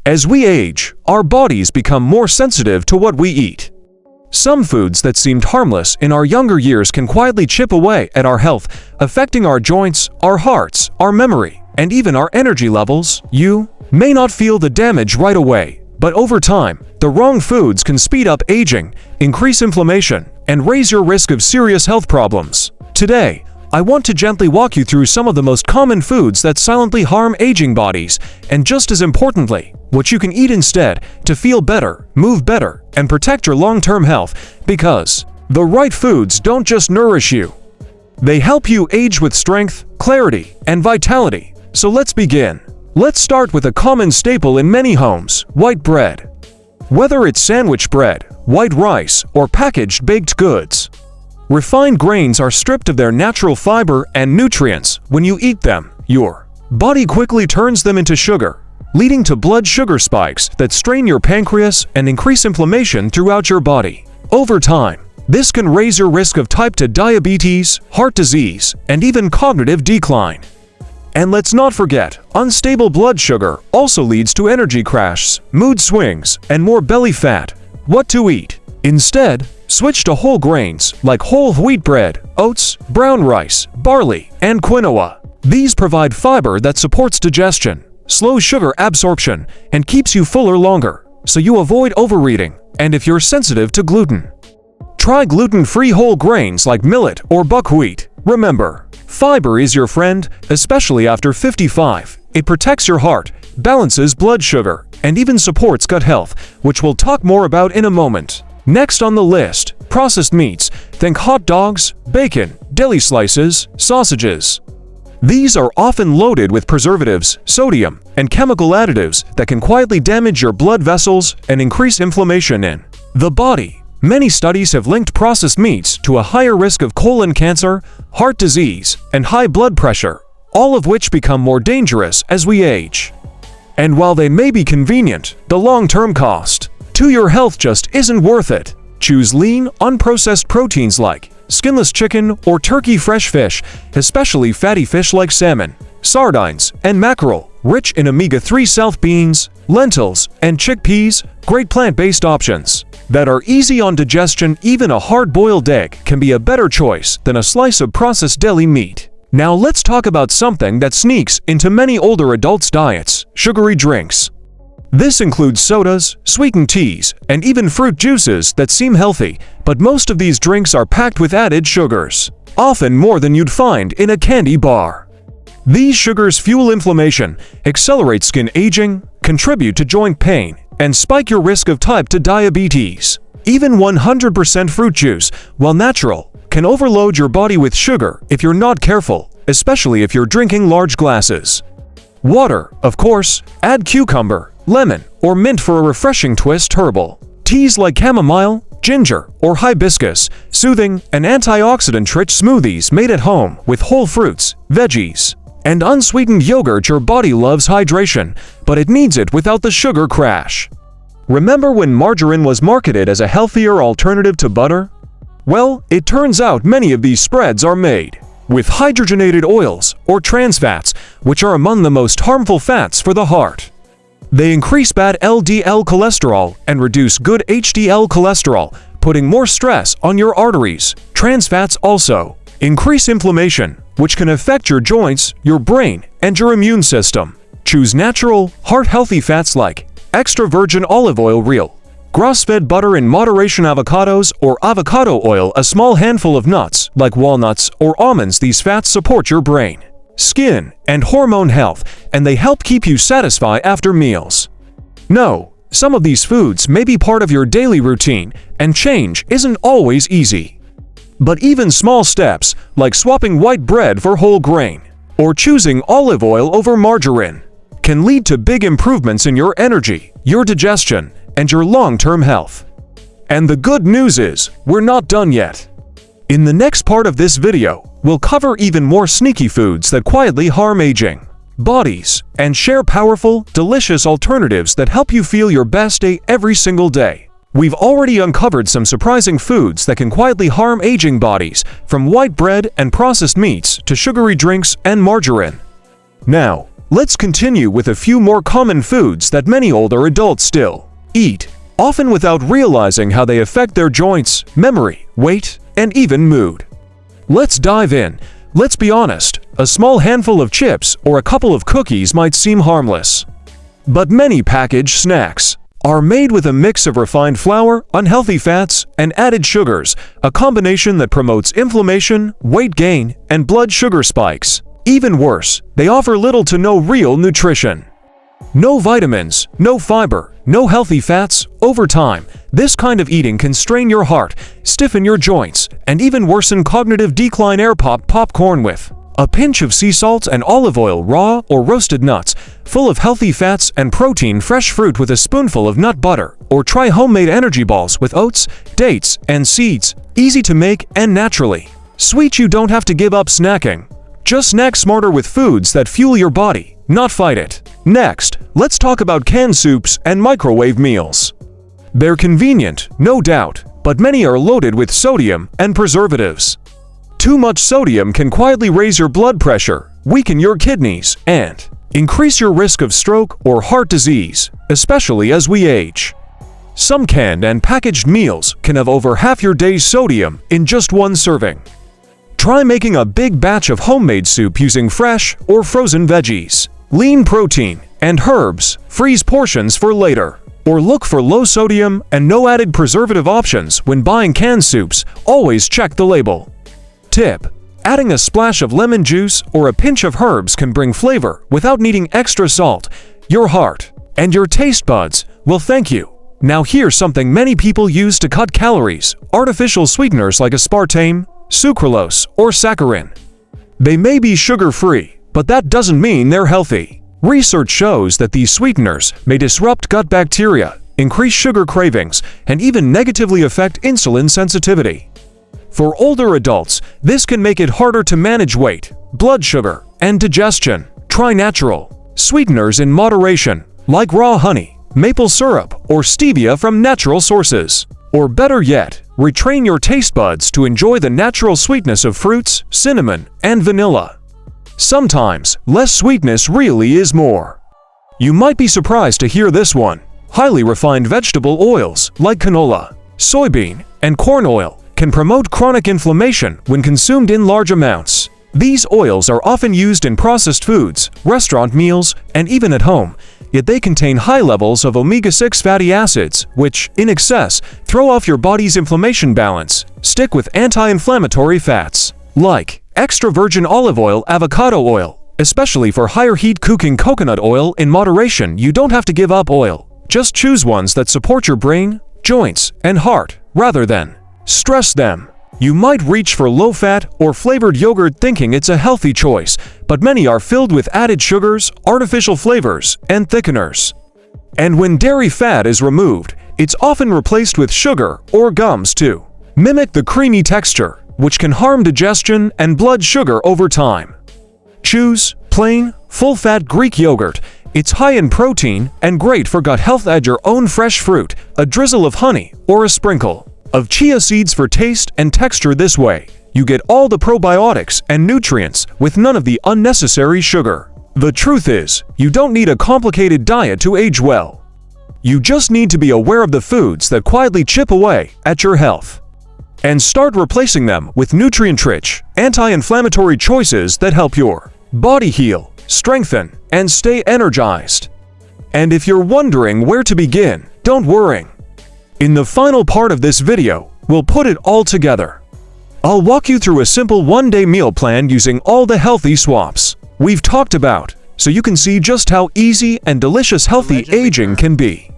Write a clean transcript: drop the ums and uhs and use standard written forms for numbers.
As we age, our bodies become more sensitive to what we eat. Some foods that seemed harmless in our younger years can quietly chip away at our health, affecting our joints, our hearts, our memory, and even our energy levels. You may not feel the damage right away, but over time, the wrong foods can speed up aging, increase inflammation, and raise your risk of serious health problems. Today, I want to gently walk you through some of the most common foods that silently harm aging bodies, and just as importantly, what you can eat instead to feel better, move better, and protect your long-term health, because the right foods don't just nourish you. They help you age with strength, clarity, and vitality. So let's begin. Let's start with a common staple in many homes: white bread. Whether it's sandwich bread, white rice, or packaged baked goods, refined grains are stripped of their natural fiber and nutrients. When you eat them, your body quickly turns them into sugar, leading to blood sugar spikes that strain your pancreas and increase inflammation throughout your body. Over time, this can raise your risk of type 2 diabetes, heart disease, and even cognitive decline. And let's not forget, unstable blood sugar also leads to energy crashes, mood swings, and more belly fat. What to eat? Instead, switch to whole grains like whole wheat bread, oats, brown rice, barley, and quinoa. These provide fiber that supports digestion, slows sugar absorption, and keeps you fuller longer, so you avoid overeating. And if you're sensitive to gluten, try gluten-free whole grains like millet or buckwheat. Remember, fiber is your friend, especially after 55. It protects your heart, balances blood sugar, and even supports gut health, which we'll talk more about in a moment. Next on the list, processed meats. Think hot dogs, bacon, deli slices, sausages. These are often loaded with preservatives, sodium, and chemical additives that can quietly damage your blood vessels and increase inflammation in the body. Many studies have linked processed meats to a higher risk of colon cancer, heart disease, and high blood pressure, all of which become more dangerous as we age. And while they may be convenient, the long-term cost to your health just isn't worth it. Choose lean, unprocessed proteins like skinless chicken or turkey, fresh fish, especially fatty fish like salmon, sardines, and mackerel, rich in omega-3 south beans, lentils, and chickpeas. Great plant-based options that are easy on digestion. Even a hard-boiled egg can be a better choice than a slice of processed deli meat. Now let's talk about something that sneaks into many older adults' diets: sugary drinks. This includes sodas, sweetened teas, and even fruit juices that seem healthy, but most of these drinks are packed with added sugars, often more than you'd find in a candy bar. These sugars fuel inflammation, accelerate skin aging, contribute to joint pain, and spike your risk of type 2 diabetes. Even 100% fruit juice, while natural, can overload your body with sugar if you're not careful, especially if you're drinking large glasses. Water, of course. Add cucumber, lemon, or mint for a refreshing twist. Herbal teas like chamomile, ginger, or hibiscus, soothing and antioxidant-rich smoothies made at home with whole fruits, veggies, and unsweetened yogurt. Your body loves hydration, but it needs it without the sugar crash. Remember when margarine was marketed as a healthier alternative to butter? Well, it turns out many of these spreads are made with hydrogenated oils or trans fats, which are among the most harmful fats for the heart. They increase bad LDL cholesterol and reduce good HDL cholesterol, putting more stress on your arteries. Trans fats also increase inflammation, which can affect your joints, your brain, and your immune system. Choose natural, heart-healthy fats like extra virgin olive oil, real grass-fed butter in moderation, avocados or avocado oil, a small handful of nuts like walnuts or almonds. These fats support your brain, skin, and hormone health, and they help keep you satisfied after meals. No, some of these foods may be part of your daily routine, and change isn't always easy. But even small steps, like swapping white bread for whole grain, or choosing olive oil over margarine, can lead to big improvements in your energy, your digestion, and your long-term health. And the good news is, we're not done yet. In the next part of this video, we'll cover even more sneaky foods that quietly harm aging bodies, and share powerful, delicious alternatives that help you feel your best day every single day. We've already uncovered some surprising foods that can quietly harm aging bodies, from white bread and processed meats to sugary drinks and margarine. Now, Let's continue with a few more common foods that many older adults still eat, often without realizing how they affect their joints, memory, weight, and even mood. Let's dive in. Let's be honest, a small handful of chips or a couple of cookies might seem harmless. But many packaged snacks are made with a mix of refined flour, unhealthy fats, and added sugars, a combination that promotes inflammation, weight gain, and blood sugar spikes. Even worse, they offer little to no real nutrition. No vitamins, no fiber, no healthy fats. Over time, this kind of eating can strain your heart, stiffen your joints, and even worsen cognitive decline. Popcorn with a pinch of sea salt and olive oil, raw or roasted nuts, full of healthy fats and protein, fresh fruit with a spoonful of nut butter, or try homemade energy balls with oats, dates, and seeds. Easy to make and naturally sweet. You don't have to give up snacking. Just snack smarter with foods that fuel your body, not fight it. Next, let's talk about canned soups and microwave meals. They're convenient, no doubt, but many are loaded with sodium and preservatives. Too much sodium can quietly raise your blood pressure, weaken your kidneys, and increase your risk of stroke or heart disease, especially as we age. Some canned and packaged meals can have over half your day's sodium in just one serving. Try making a big batch of homemade soup using fresh or frozen veggies, lean protein, and herbs. Freeze portions for later. Or look for low sodium and no added preservative options when buying canned soups. Always check the label. Tip: adding a splash of lemon juice or a pinch of herbs can bring flavor without needing extra salt. Your heart and your taste buds will thank you. Now here's something many people use to cut calories: artificial sweeteners like aspartame, sucralose, or saccharin. They may be sugar-free, but that doesn't mean they're healthy. Research shows that these sweeteners may disrupt gut bacteria, increase sugar cravings, and even negatively affect insulin sensitivity. For older adults, this can make it harder to manage weight, blood sugar, and digestion. Try natural sweeteners in moderation, like raw honey, maple syrup, or stevia from natural sources. Or better yet, retrain your taste buds to enjoy the natural sweetness of fruits, cinnamon, and vanilla. Sometimes, less sweetness really is more. You might be surprised to hear this one. Highly refined vegetable oils, like canola, soybean, and corn oil, can promote chronic inflammation when consumed in large amounts. These oils are often used in processed foods, restaurant meals, and even at home, yet they contain high levels of omega-6 fatty acids, which, in excess, throw off your body's inflammation balance. Stick with anti-inflammatory fats, like extra virgin olive oil, avocado oil, especially for higher heat cooking. Coconut oil in moderation. You don't have to give up oil. Just choose ones that support your brain, joints, and heart, rather than stress them. You might reach for low-fat or flavored yogurt thinking it's a healthy choice, but many are filled with added sugars, artificial flavors, and thickeners. And when dairy fat is removed, it's often replaced with sugar or gums to mimic the creamy texture, which can harm digestion and blood sugar over time. Choose plain, full-fat Greek yogurt. It's high in protein and great for gut health. Add your own fresh fruit, a drizzle of honey, or a sprinkle of chia seeds for taste and texture. This way, you get all the probiotics and nutrients with none of the unnecessary sugar. The truth is, you don't need a complicated diet to age well. You just need to be aware of the foods that quietly chip away at your health, and start replacing them with nutrient-rich, anti-inflammatory choices that help your body heal, strengthen, and stay energized. And if you're wondering where to begin, don't worry. In the final part of this video, we'll put it all together. I'll walk you through a simple one-day meal plan using all the healthy swaps we've talked about, so you can see just how easy and delicious healthy aging can be.